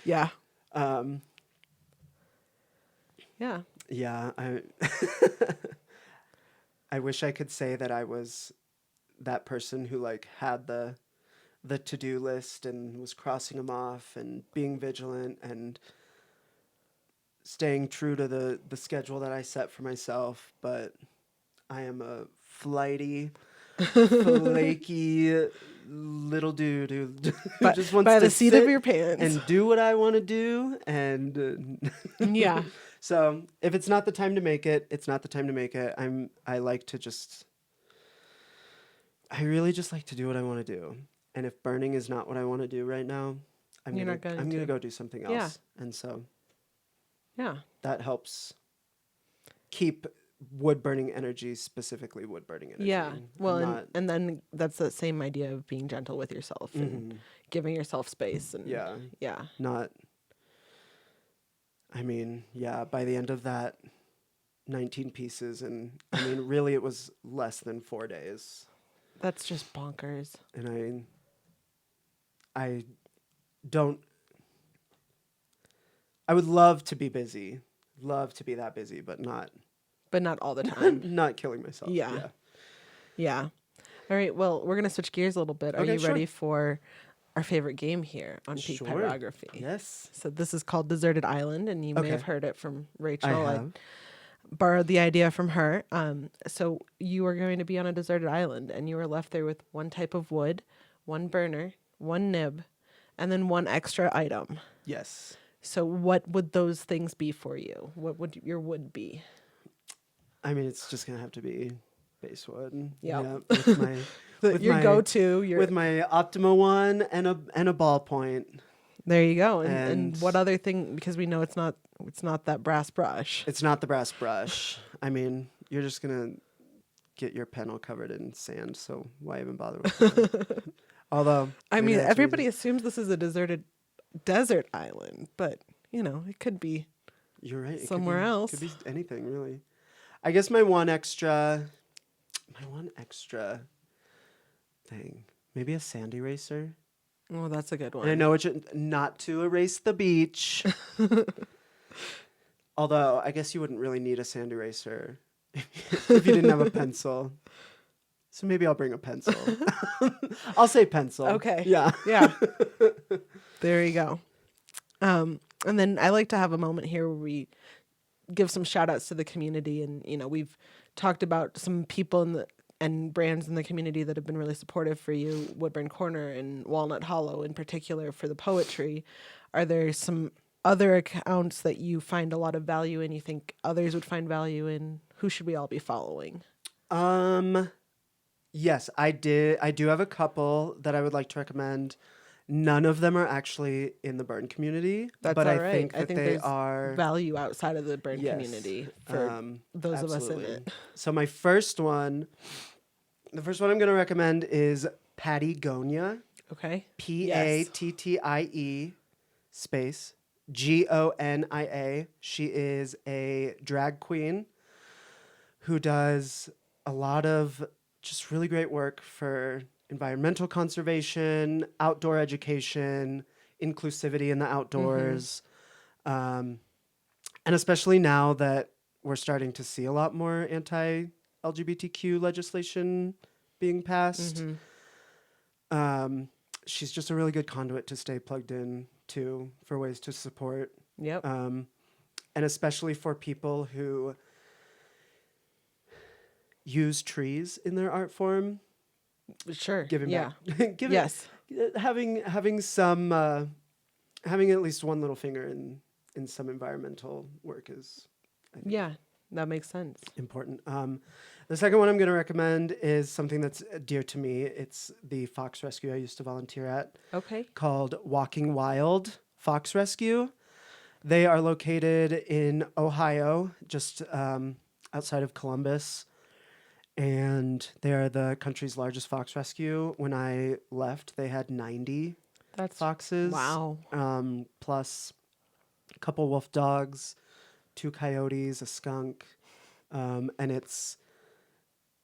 yeah. um, Yeah. yeah. I wish I could say that I was that person who like had the to-do list and was crossing them off and being vigilant and staying true to the schedule that I set for myself, but I am a flighty, flaky little dude who But just wants by to the seat of sit your pants. and do what I want to do. And Yeah. so if it's not the time to make it, it's not the time to make it. I really just like to do what I want to do. And if burning is not what I want to do right now, I'm You're gonna not going I'm to. gonna go do something else. Yeah. And so Yeah. that helps keep wood burning energy, specifically wood burning energy. Yeah. Well, I'm and, not, and then that's the same idea of being gentle with yourself and Mhm. giving yourself space. And Yeah. Yeah. not. I mean, yeah. By the end of that, 19 pieces, and I mean, really, it was less than 4 days, That's just bonkers. and I don't. I would love to be busy, love to be that busy, but not But not all the time. not killing myself. Yeah. Yeah. All right. Well, we're going to switch gears a little bit. Are Okay, you sure. ready for our favorite game here on Peak Sure. Pyrography? Yes. So this is called Deserted Island, and you may Okay. have heard it from I Rachel. have. Borrowed the idea from her. So you are going to be on a deserted island, and you are left there with one type of wood, one burner, one nib, and then one extra item. Yes. So what would those things be for you? What would your wood be? I mean, it's just gonna have to be basewood. Yep. Yeah. With my with Your my- go-to. Your with my Optima one and a ballpoint. there you go. And and- what other thing? Because we know it's not that brass brush. It's not the brass brush. I mean, you're just gonna get your pen all covered in sand, so why even bother with that? Although I maybe mean, that's everybody reason- assumes this is a deserted desert island, but it could be. You're right. It could somewhere be- else. Could be anything really. I guess my one extra thing, maybe a sand eraser. Oh, that's a good one. And I know it's not to erase the beach. Although I guess you wouldn't really need a sand eraser if you didn't have a pencil. So maybe I'll bring a pencil. I'll say pencil. Okay. Yeah. Yeah. There you go. And then I like to have a moment here where we give some shout outs to the community. And, we've talked about some people and brands in the community that have been really supportive for you, Woodburn Corner and Walnut Hollow in particular for the poetry. Are there some other accounts that you find a lot of value in, you think others would find value in? Who should we all be following? Yes, I do have a couple that I would like to recommend. None of them are actually in the burn community, That's but all I right. think I that think they there's are. value outside of the burn Yes. community for those of us in Absolutely. it. So my first one, the first one I'm going to recommend is Patagonia. Okay. Pattie space Gonia. She is a drag queen who does a lot of just really great work for environmental conservation, outdoor education, inclusivity in the outdoors. And especially now that we're starting to see a lot more anti-LGBTQ legislation being passed. She's just a really good conduit to stay plugged in to for ways to support, Yep. and especially for people who use trees in their art form. Sure. Giving Yeah. back, giving, Yes. having some, having at least one little finger in some environmental work is, I think, Yeah. That makes sense. important. The second one I'm going to recommend is something that's dear to me. It's the fox rescue I used to volunteer at, Okay. called Walking Wild Fox Rescue. They are located in Ohio, just outside of Columbus, and they are the country's largest fox rescue. When I left, they had 90 That's foxes, wow. plus a couple wolf dogs, 2 coyotes, a skunk, and it's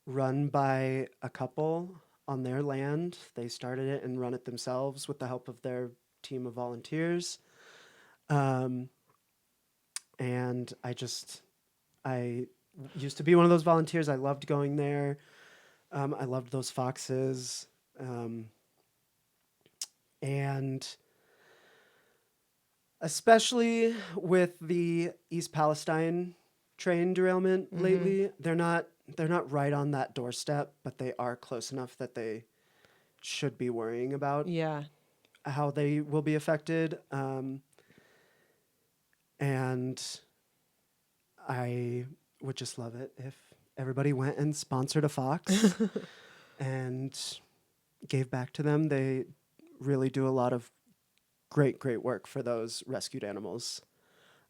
run by a couple on their land. They started it and run it themselves with the help of their team of volunteers. And I used to be one of those volunteers. I loved going there. I loved those foxes. And especially with the East Palestine train derailment lately, they're not right on that doorstep, but they are close enough that they should be worrying about Yeah. how they will be affected. And I would just love it if everybody went and sponsored a fox and gave back to them. They really do a lot of great work for those rescued animals.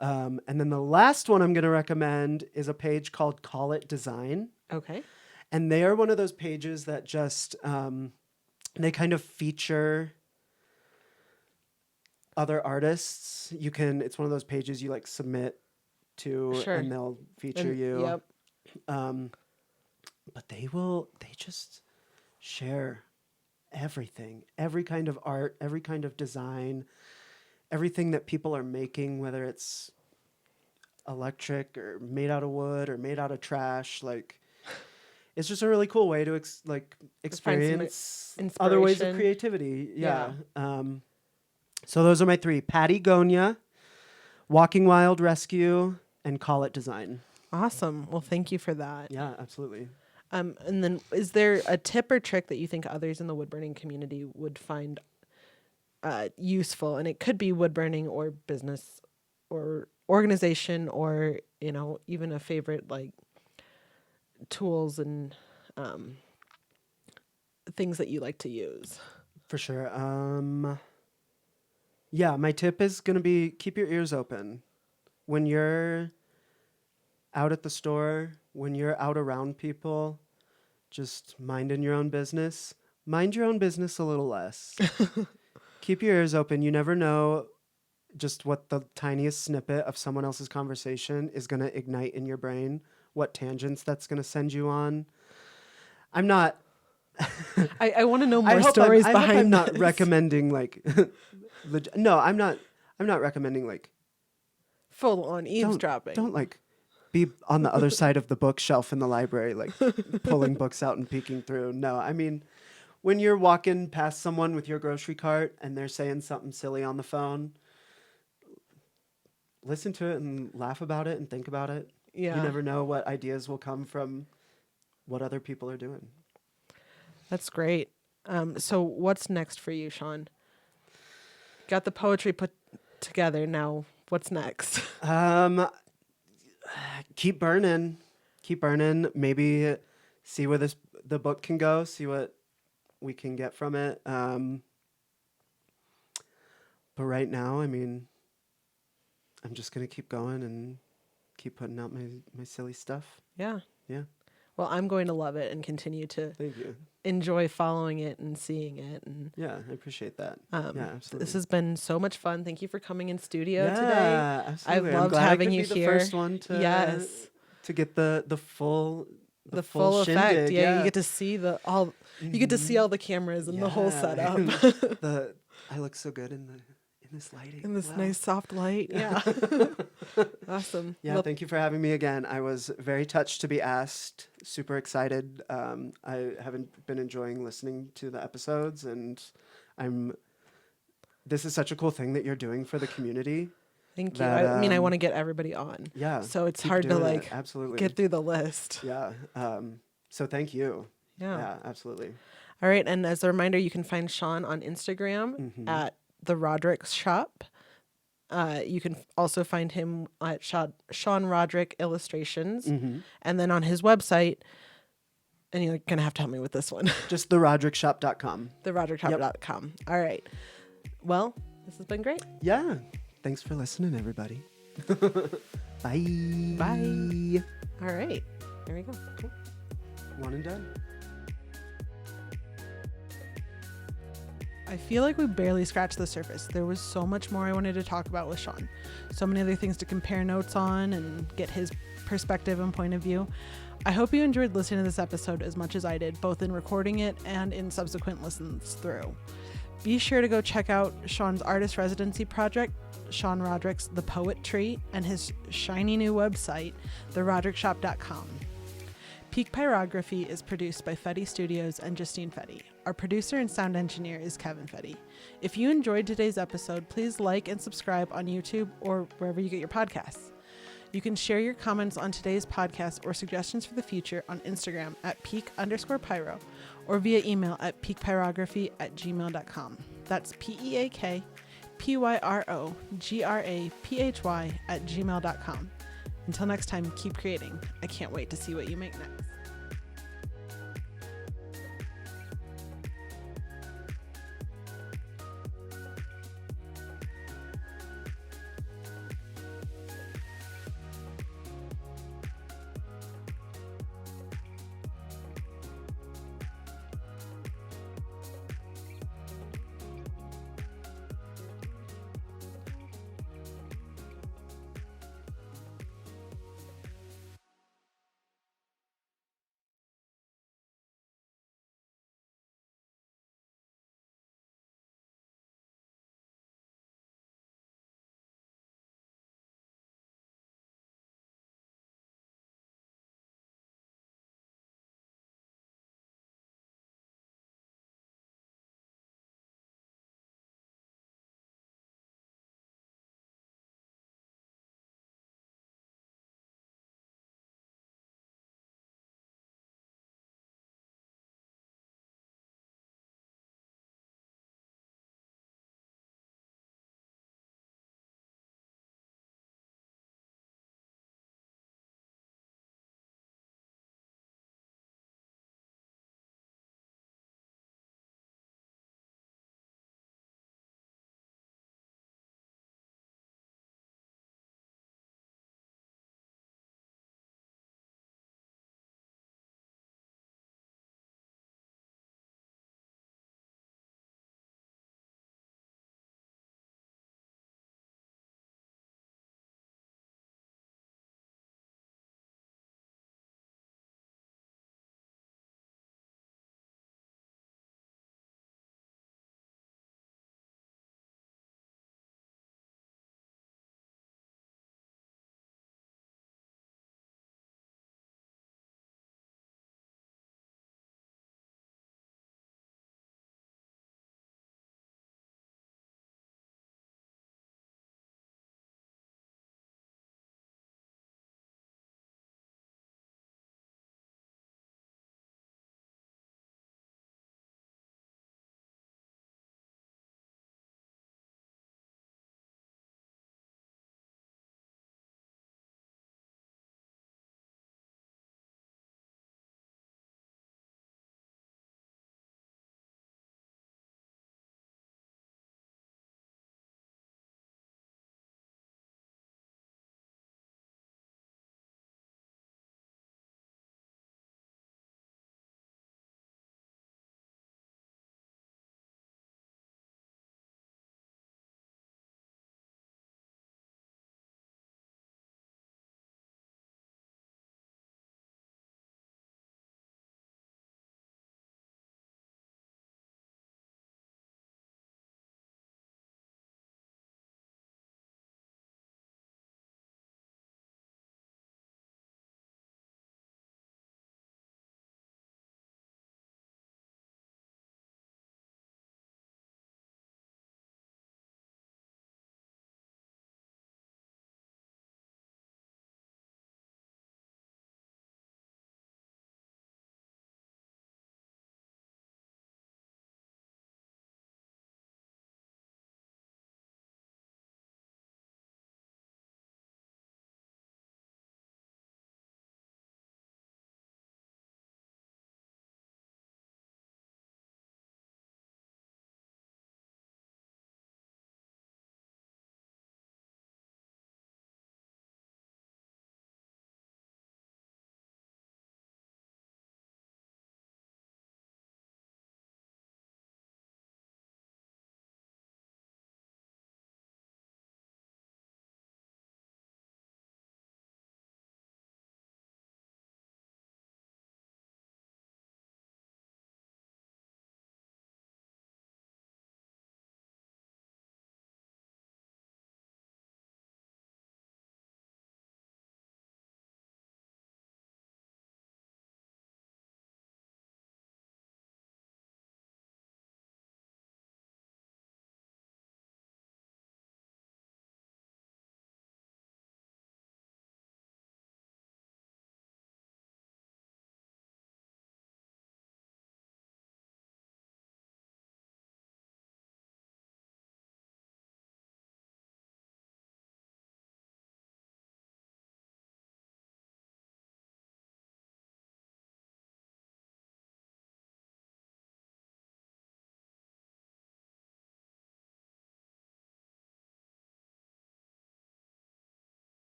And then the last one I'm going to recommend is a page called Call It Design. Okay. And they are one of those pages that just, they kind of feature other artists. It's one of those pages you like submit to, Sure. and they'll feature And- you. Yep. But they just share everything, every kind of art, every kind of design, everything that people are making, whether it's electric or made out of wood or made out of trash. Like, it's just a really cool way to experience other ways of inspiration. creativity. Yeah. So those are my 3: Patagonia, Walking Wild Rescue, and Call It Design. Awesome. Well, thank you for that. Yeah, absolutely. And then is there a tip or trick that you think others in the wood burning community would find useful? And it could be wood burning or business or organization or, even a favorite like tools and things that you like to use. For sure. Yeah, my tip is going to be keep your ears open. When you're out at the store, when you're out around people, just minding your own business. Mind your own business a little less. Keep your ears open. You never know just what the tiniest snippet of someone else's conversation is going to ignite in your brain, what tangents that's going to send you on. I'm not... I want to know more stories I hope behind I'm not this. recommending like... No, I'm not recommending like... Full on eavesdropping. Don't like be on the other side of the bookshelf in the library, like pulling books out and peeking through. No, I mean, when you're walking past someone with your grocery cart and they're saying something silly on the phone, listen to it and laugh about it and think about it. Yeah. You never know what ideas will come from what other people are doing. That's great. So what's next for you, Sean? Got the poetry put together. Now what's next? Keep burning. Maybe see where the book can go. See what we can get from it. But right now, I mean, I'm just going to keep going and keep putting out my silly stuff. Yeah. Yeah. Well, I'm going to love it and continue to Thank you. enjoy following it and seeing it. And Yeah, I appreciate that. Yeah, absolutely. this has been so much fun. Thank you for coming in studio yeah, today. absolutely. I've I'm loved glad I having could you be the here. first one to Yes. get the full Full effect. shindig, Yeah, you get to see you get to see all the cameras and the whole Yeah. setup. I look so good in this lighting. in this Wow. nice soft light. Yeah. Awesome. Yeah, Well, thank you for having me again. I was very touched to be asked. Super excited. I haven't been enjoying listening to the episodes, and this is such a cool thing that you're doing for the community. thank you. that, I mean, I um, want to get everybody on. Yeah. So it's keep hard to doing it. like absolutely get through the list. Yeah. So thank you. Yeah. Yeah, absolutely. All right. And as a reminder, you can find Sean on Instagram Mm-hmm. at the Roderick Shop. You can also find him at Sean Roderick Illustrations. Mm-hmm. And then on his website, and you're going to have to help me with this one, Just theroderickshop.com. theroderickshop.com. All right. Well, this has been great. Yeah. Thanks for listening, everybody. Bye. Bye. All right. There we go. One and done. I feel like we barely scratched the surface. There was so much more I wanted to talk about with Sean. So many other things to compare notes on and get his perspective and point of view. I hope you enjoyed listening to this episode as much as I did, both in recording it and in subsequent listens through. Be sure to go check out Sean's artist residency project, Sean Roderick's The Poet Tree, and his shiny new website, theroderickshop.com. Peak Pyrography is produced by Fetty Studios and Justine Fetty. Our producer and sound engineer is Kevin Fetty. If you enjoyed today's episode, please like and subscribe on YouTube or wherever you get your podcasts. You can share your comments on today's podcast or suggestions for the future on Instagram at peak_pyro or via email at peakpyrography@gmail.com. That's PEAKPYROGRAPHY@gmail.com. Until next time, keep creating. I can't wait to see what you make next.